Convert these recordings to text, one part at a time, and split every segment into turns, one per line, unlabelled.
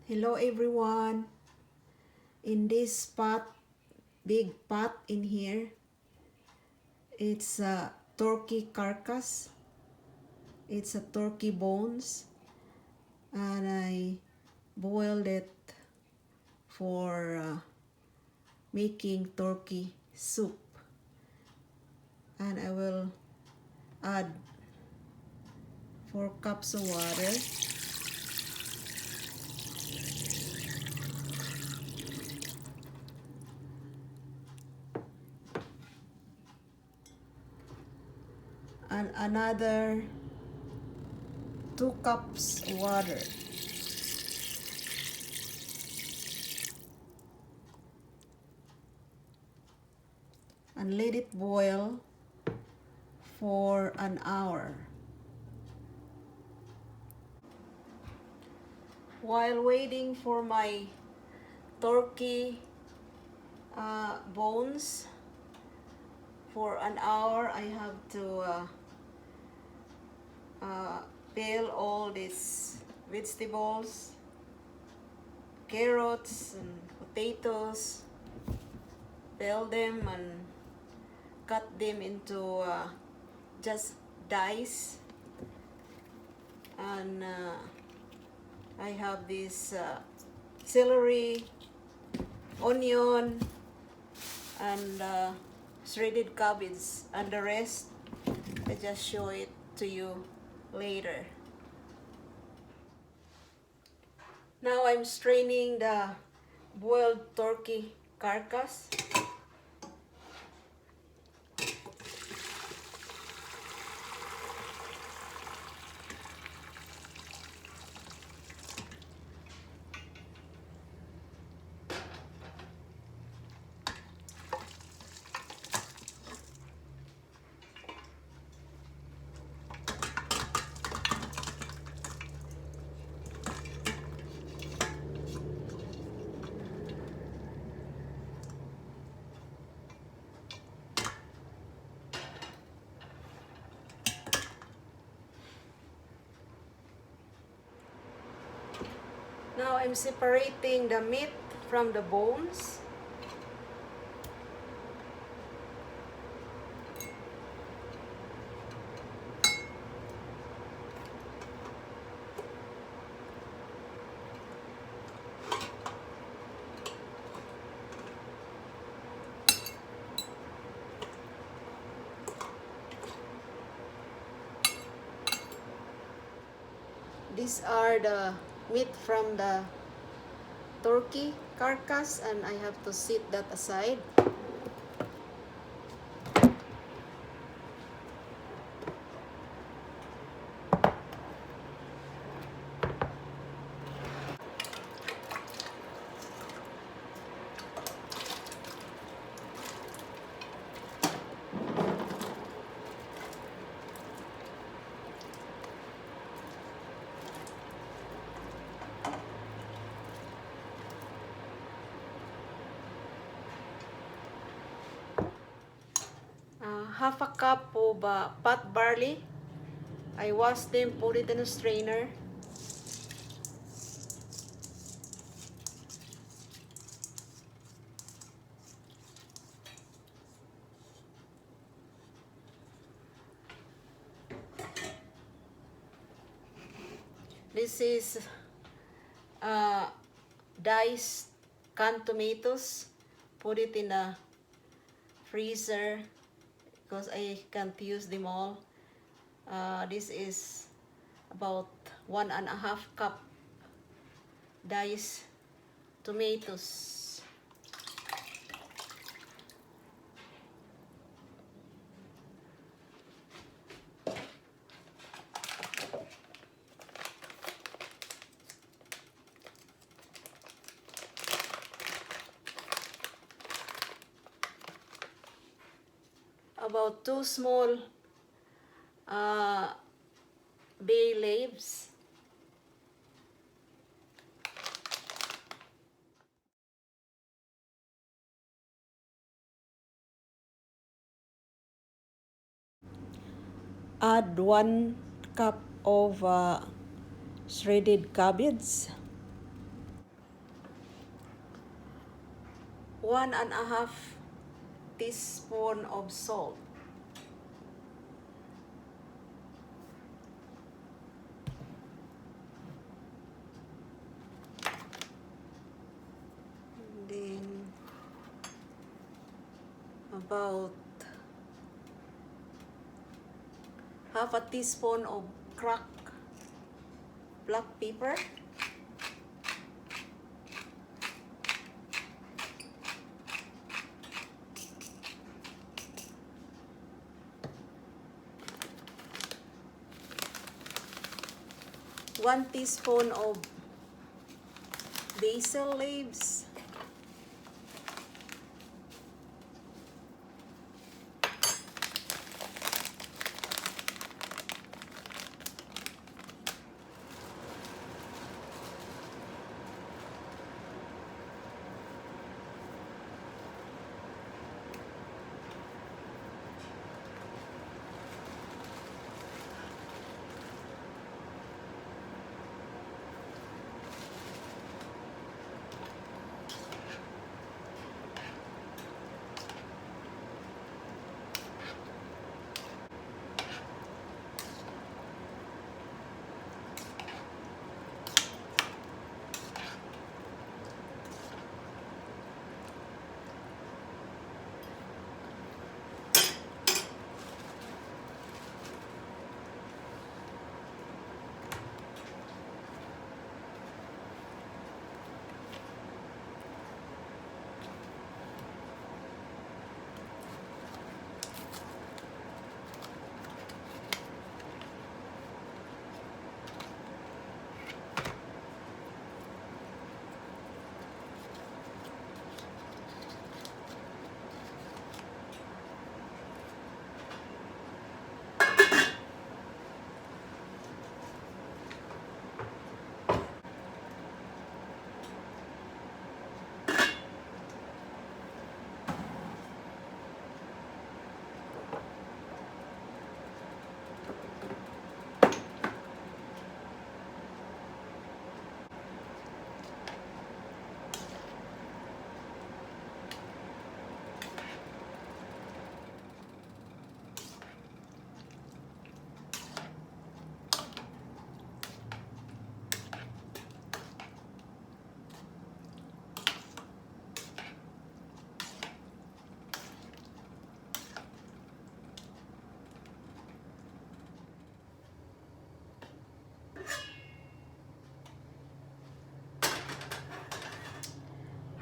Hello everyone. In this pot, big pot in here, it's a turkey carcass. It's a turkey bones, and I boiled it for making turkey soup. And I will add 4 cups of water. And another 2 cups water. And let it boil for an hour. While waiting for my turkey bones for an hour, I have to peel all these vegetables, carrots and potatoes, peel them and cut them into just dice. And I have this celery, onion, and shredded cabbage, and the rest I just show it to you later. Now I'm straining the boiled turkey carcass. Now I'm separating the meat from the bones. These are the meat from the turkey carcass, and I have to set that aside. Half a cup of pot barley. I wash them, put it in a strainer. This is diced canned tomatoes. Put it in the freezer because I can't use them all. This is about 1.5 cup diced tomatoes. About 2 small bay leaves. Add 1 cup of shredded cabbage. 1.5 teaspoon of salt. And then about half a teaspoon of cracked black pepper. One teaspoon of basil leaves.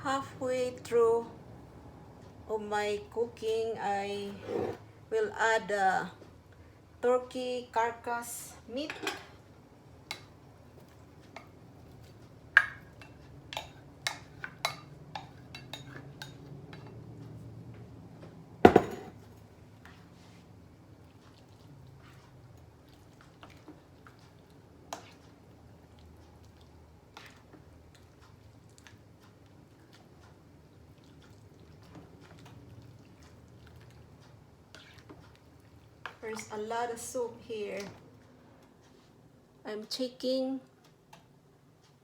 Halfway through of my cooking, I will add turkey carcass meat. There's a lot of soup here. I'm checking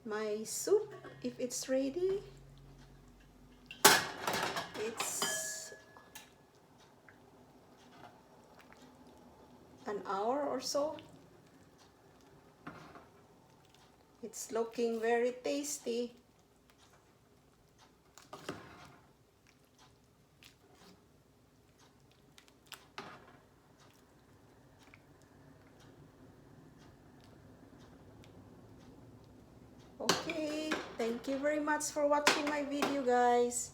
my soup if it's ready. It's an hour or so. It's looking very tasty. Okay, thank you very much for watching my video, guys.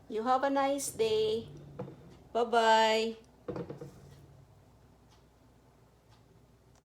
You have a nice day. Bye-bye.